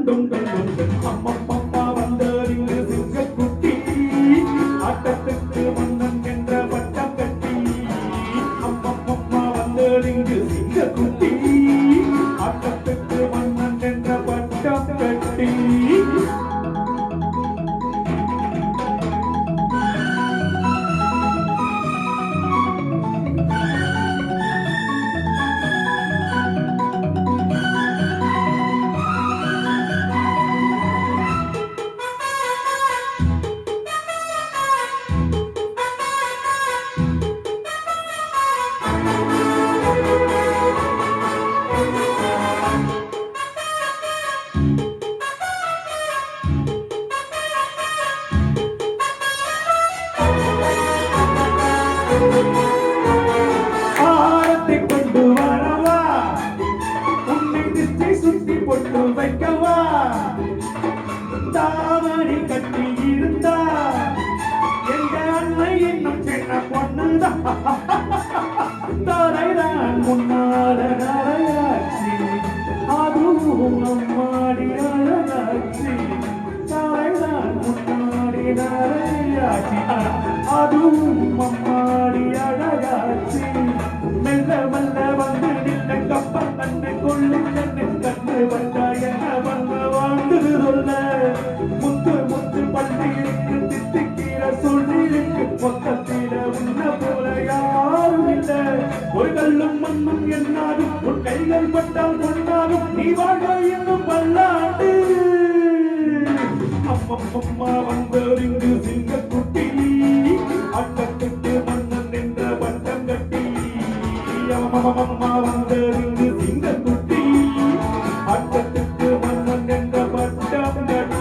டும் டும் டும் டும். அம்மம்மம்மா வந்தறிந்து சிங்கக்குட்டி ஆட்டத்துக்கு மன்னன் என்ற பட்டம் கட்டி. அம்மம்மம்மா வந்தறிந்து சிங்கக்குட்டி ஆட்டத்துக்கு மன்னன் என்ற பட்டம் கட்டி. ஆரத்தை கொண்டு வரவா, உன்னை திசை சுத்தி பொட்டு வைக்கவா, தாவணி கட்டி இருந்தா எங்க அன்னை இன்னும் சின்ன பொண்ணுதான். தரைதான் முன்னால நரையாச்சு, அதுவும் அம்மாடி அழகாச்சு. தரைதான் முன்னாடி நரையாச்சு, அதுவும் அம்மாடி அழகாச்சு. மெல்ல மெல்ல வந்து நின்ன கப்பல் கண்ணை கொள்ளு கண்ணு கண்ணு வந்தாய வந்து வாழ்ந்து சொல்ல. முத்து முத்து பள்ளி இருக்கு தித்திக்கிற சொல்லி இருக்கு மொத்தத்தில உன்ன போல யாரும் இல்லை. ஒரு கல்லும் மண்ணும் என்னாலும் உன் கைகள் பட்டால் கொண்டாலும் நீ வாழ இன்னும் பல்லாண்டு. அம்மம்மா வந்தறிந்து சிங்கக்குட்டி ஆட்டத்துக்கு மன்னன் என்ற பட்டம் கட்டி. அம்மம்மா வந்தறிந்து சிங்கக்குட்டி ஆட்டத்துக்கு மன்னன் என்ற பட்டம் கட்டி.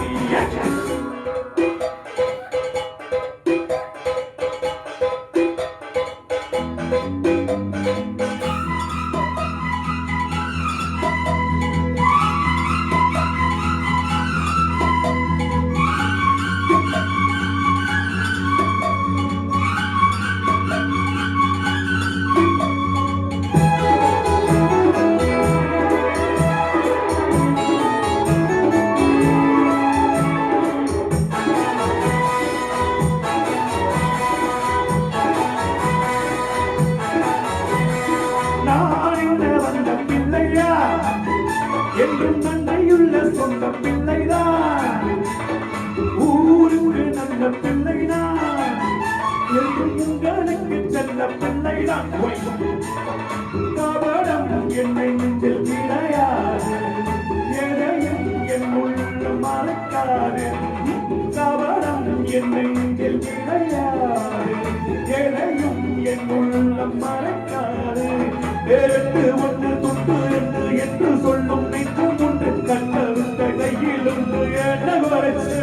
என்றும் நன்மையுள்ள சொந்த பிள்ளைதான், ஊருக்கு நல்ல பிள்ளைதான், என்றும் உங்களுக்கு செல்ல பிள்ளைதான். கபடம் என்னை நெஞ்சில் கிடையாது, எதையும் என் உள்ள மறக்காது. கபடம் என்னை நெஞ்சில் கிடையாது, எதையும் என் உள்ள மறக்காது. வேறு ஒன்று தொட்டு என்று சொல்லும் நெஞ்சும் ஒன்று கண்ணறுத்த கையில் ஒன்று என்ன குறைச்சு.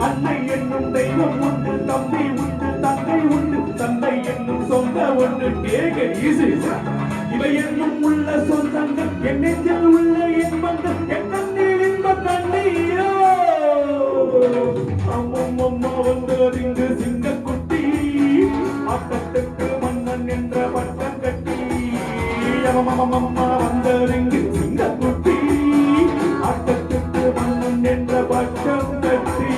அன்னை என்னும் தெய்வம் உண்டு, தம்பி உண்டு, தங்கை உண்டு, தந்தை என்னும் சொந்த ஒன்று. கேக ஈஸி இவை என்னும் உள்ள சொந்தங்கள், என் நெஞ்சில் உள்ள இன்பங்கள், என் கண்ணில் இன்ப கண்ணீரோ. அம்மம்மா வந்து அறிந்து சிங்கக்குட்டி ஆட்டத்துக்கு மன்னன் என்ற பட்டம் கட்டி. அம்மம்மா வந்தறிந்து சிங்கக்குட்டி ஆட்டத்துக்கு மன்னன் என்ற பட்டம் கட்டி.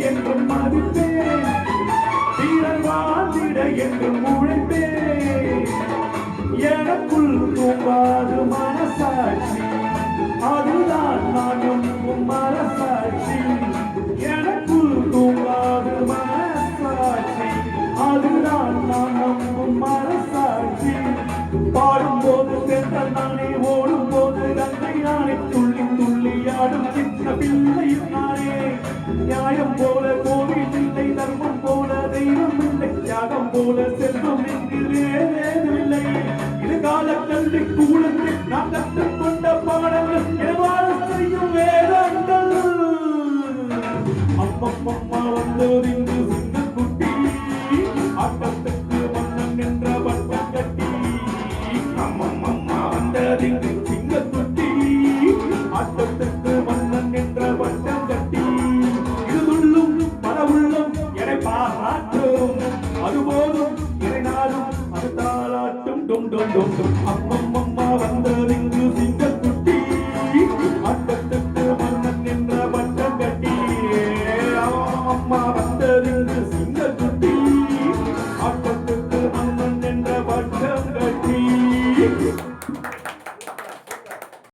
என்றும் மதிப்பேன், வீரன் வாழ்ந்திட என்றும் உழைப்பேன். எனக்குள் தூங்காது மனசாட்சி, அதுதான் நான் நம்பும் மனசாட்சி. எனக்குள் தூங்காது மனசாட்சி, அதுதான் நான் நம்பும் மனசாட்சி. பாடும்போது சென்றல் நானே, ஓடும் போது கங்கை நானே, துள்ளி துள்ளி ஆடும் சின்ன பிள்ளை நானே. நியாயம் போல கோவில் இல்லை, தர்மம் போல தெய்வம் இல்லை, தியாகம் போல செல்வம் என்கிறேன். இது கால கல்வி கூடத்தில் நான் கற்றுக்கொண்ட பாடங்கள் எவ்வாறு செய்யும் வேதங்கள். அம்மம்மா வந்தோரிங்கு சிங்கக்குட்டி, ஆட்டத்துக்கு மன்னன் என்ற வட்டம் கட்டி. அம்மம்மா வந்ததிங்கு சிங்கக்குட்டி, ஆட்டத்துக்கு மன்னன் என்ற வட்டம் கட்டி. இது துள்ளும் பல உள்ளம் என பாராட்டும், அதுபோதும் என நாளும் அது தாளாட்டும். டும் டும் டும் டும். அம்மம்மா